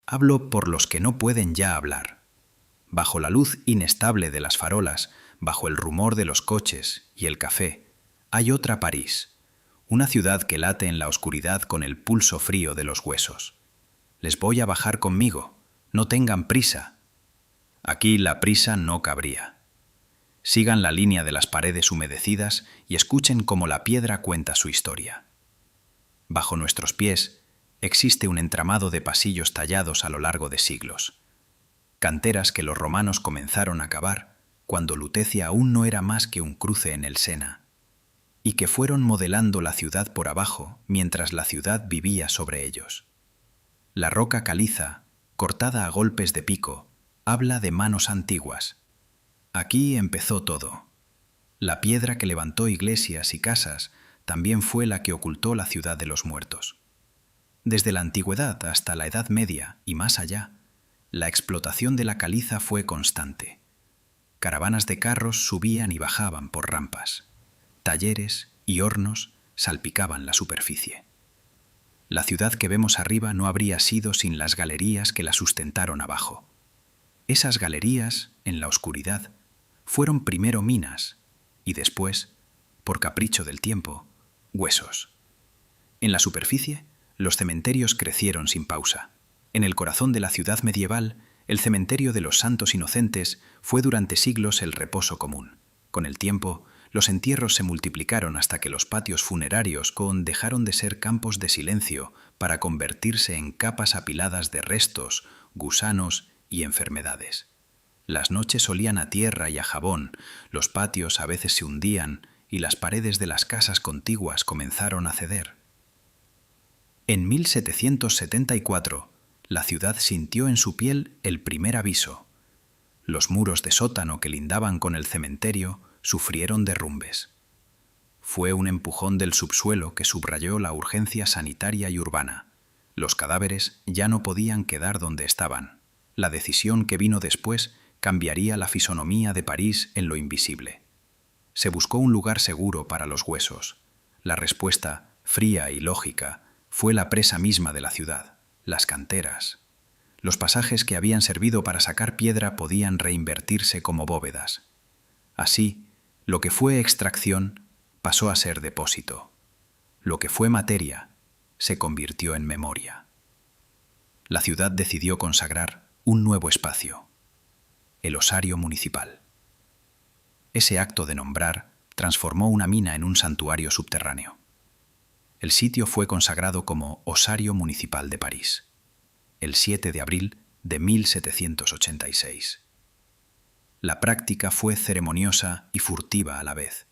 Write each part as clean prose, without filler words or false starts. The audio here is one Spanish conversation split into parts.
Hablo por los que no pueden ya hablar. Bajo la luz inestable de las farolas, bajo el rumor de los coches y el café, hay otra París, una ciudad que late en la oscuridad con el pulso frío de los huesos. Les voy a bajar conmigo, no tengan prisa. Aquí la prisa no cabría. Sigan la línea de las paredes humedecidas y escuchen cómo la piedra cuenta su historia. Bajo nuestros pies existe un entramado de pasillos tallados a lo largo de siglos, canteras que los romanos comenzaron a cavar cuando Lutecia aún no era más que un cruce en el Sena, y que fueron modelando la ciudad por abajo mientras la ciudad vivía sobre ellos. La roca caliza, cortada a golpes de pico, habla de manos antiguas. Aquí empezó todo. La piedra que levantó iglesias y casas también fue la que ocultó la ciudad de los muertos. Desde la antigüedad hasta la Edad Media y más allá, la explotación de la caliza fue constante. Caravanas de carros subían y bajaban por rampas. Talleres y hornos salpicaban la superficie. La ciudad que vemos arriba no habría sido sin las galerías que la sustentaron abajo. Esas galerías, en la oscuridad, fueron primero minas y después, por capricho del tiempo, huesos. En la superficie, los cementerios crecieron sin pausa. En el corazón de la ciudad medieval, el cementerio de los santos inocentes fue durante siglos el reposo común. Con el tiempo, los entierros se multiplicaron hasta que los patios funerarios dejaron de ser campos de silencio para convertirse en capas apiladas de restos, gusanos y enfermedades. Las noches olían a tierra y a jabón, los patios a veces se hundían y las paredes de las casas contiguas comenzaron a ceder. En 1774, la ciudad sintió en su piel el primer aviso. Los muros de sótano que lindaban con el cementerio sufrieron derrumbes. Fue un empujón del subsuelo que subrayó la urgencia sanitaria y urbana. Los cadáveres ya no podían quedar donde estaban. La decisión que vino después cambiaría la fisonomía de París en lo invisible. Se buscó un lugar seguro para los huesos. La respuesta, fría y lógica, fue la presa misma de la ciudad, las canteras. Los pasajes que habían servido para sacar piedra podían reinvertirse como bóvedas. Así, lo que fue extracción pasó a ser depósito. Lo que fue materia se convirtió en memoria. La ciudad decidió consagrar un nuevo espacio, el osario municipal. Ese acto de nombrar transformó una mina en un santuario subterráneo. El sitio fue consagrado como Osario Municipal de París, el 7 de abril de 1786. La práctica fue ceremoniosa y furtiva a la vez.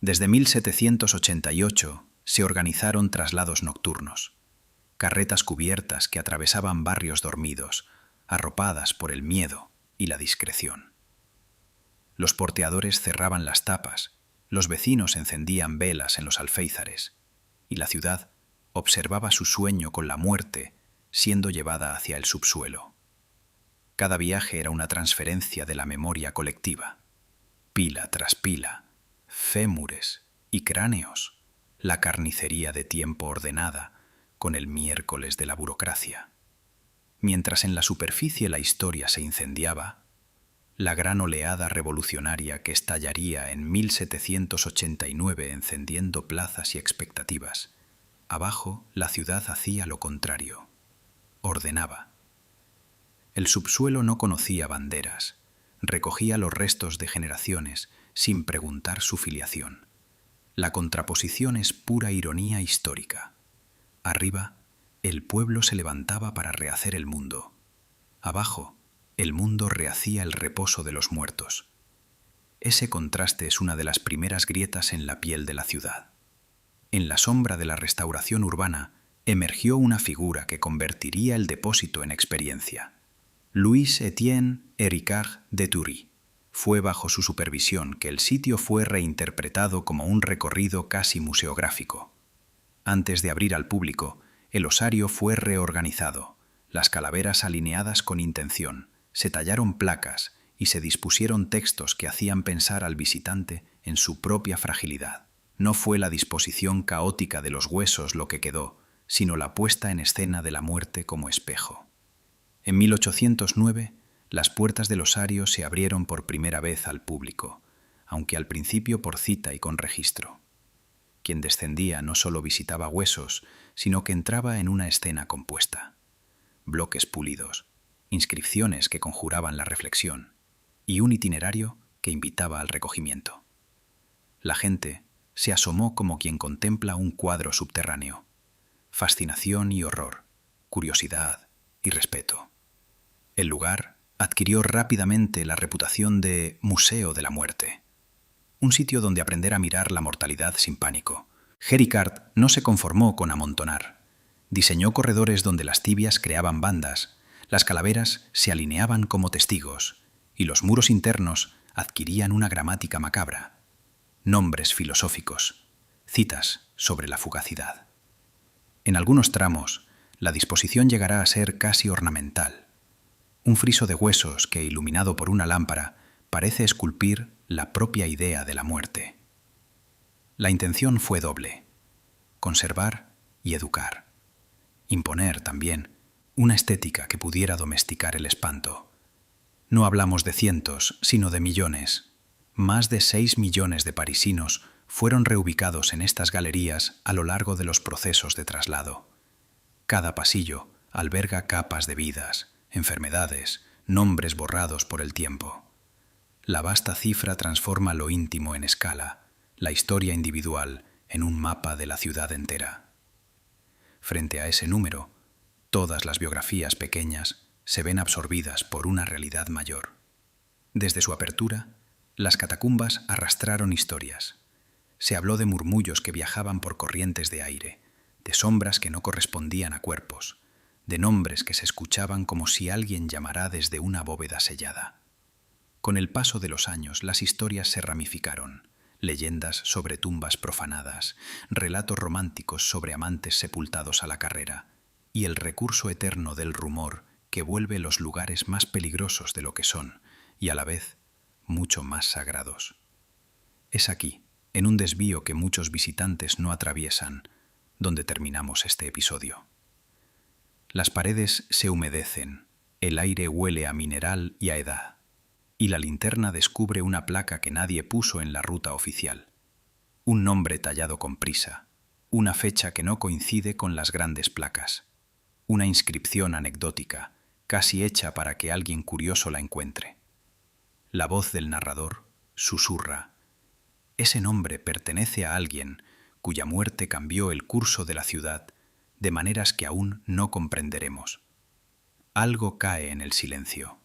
Desde 1788 se organizaron traslados nocturnos, carretas cubiertas que atravesaban barrios dormidos, arropadas por el miedo y la discreción. Los porteadores cerraban las tapas, los vecinos encendían velas en los alféizares, y la ciudad observaba su sueño con la muerte siendo llevada hacia el subsuelo. Cada viaje era una transferencia de la memoria colectiva. Pila tras pila, fémures y cráneos, la carnicería de tiempo ordenada con el miércoles de la burocracia. Mientras en la superficie la historia se incendiaba, la gran oleada revolucionaria que estallaría en 1789 encendiendo plazas y expectativas, abajo la ciudad hacía lo contrario, ordenaba. El subsuelo no conocía banderas, recogía los restos de generaciones sin preguntar su filiación. La contraposición es pura ironía histórica. Arriba, el pueblo se levantaba para rehacer el mundo. Abajo, el mundo rehacía el reposo de los muertos. Ese contraste es una de las primeras grietas en la piel de la ciudad. En la sombra de la restauración urbana emergió una figura que convertiría el depósito en experiencia. Louis-Étienne Héricard de Thury. Fue bajo su supervisión que el sitio fue reinterpretado como un recorrido casi museográfico. Antes de abrir al público, el osario fue reorganizado, las calaveras alineadas con intención, se tallaron placas y se dispusieron textos que hacían pensar al visitante en su propia fragilidad. No fue la disposición caótica de los huesos lo que quedó, sino la puesta en escena de la muerte como espejo. En 1809, las puertas del osario se abrieron por primera vez al público, aunque al principio por cita y con registro. Quien descendía no solo visitaba huesos, sino que entraba en una escena compuesta. Bloques pulidos, inscripciones que conjuraban la reflexión y un itinerario que invitaba al recogimiento. La gente se asomó como quien contempla un cuadro subterráneo. Fascinación y horror, curiosidad y respeto. El lugar adquirió rápidamente la reputación de Museo de la Muerte, un sitio donde aprender a mirar la mortalidad sin pánico. Héricourt no se conformó con amontonar. Diseñó corredores donde las tibias creaban bandas, las calaveras se alineaban como testigos y los muros internos adquirían una gramática macabra. Nombres filosóficos, citas sobre la fugacidad. En algunos tramos, la disposición llegará a ser casi ornamental. Un friso de huesos que, iluminado por una lámpara, parece esculpir la propia idea de la muerte. La intención fue doble: conservar y educar. Imponer también una estética que pudiera domesticar el espanto. No hablamos de cientos, sino de millones. Más de 6 millones de parisinos fueron reubicados en estas galerías a lo largo de los procesos de traslado. Cada pasillo alberga capas de vidas, enfermedades, nombres borrados por el tiempo. La vasta cifra transforma lo íntimo en escala, la historia individual en un mapa de la ciudad entera. Frente a ese número, todas las biografías pequeñas se ven absorbidas por una realidad mayor. Desde su apertura, las catacumbas arrastraron historias. Se habló de murmullos que viajaban por corrientes de aire, de sombras que no correspondían a cuerpos, de nombres que se escuchaban como si alguien llamara desde una bóveda sellada. Con el paso de los años, las historias se ramificaron: leyendas sobre tumbas profanadas, relatos románticos sobre amantes sepultados a la carrera, y el recurso eterno del rumor que vuelve los lugares más peligrosos de lo que son, y a la vez mucho más sagrados. Es aquí, en un desvío que muchos visitantes no atraviesan, donde terminamos este episodio. Las paredes se humedecen, el aire huele a mineral y a edad, y la linterna descubre una placa que nadie puso en la ruta oficial. Un nombre tallado con prisa, una fecha que no coincide con las grandes placas, una inscripción anecdótica, casi hecha para que alguien curioso la encuentre. La voz del narrador susurra: ese nombre pertenece a alguien cuya muerte cambió el curso de la ciudad de maneras que aún no comprenderemos. Algo cae en el silencio.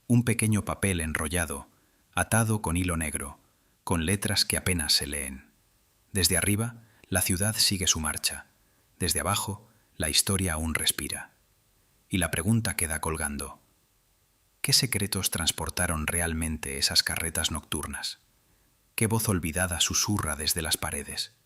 Un pequeño papel enrollado, atado con hilo negro, con letras que apenas se leen. Desde arriba, la ciudad sigue su marcha. Desde abajo, la historia aún respira. Y la pregunta queda colgando: ¿qué secretos transportaron realmente esas carretas nocturnas? ¿Qué voz olvidada susurra desde las paredes?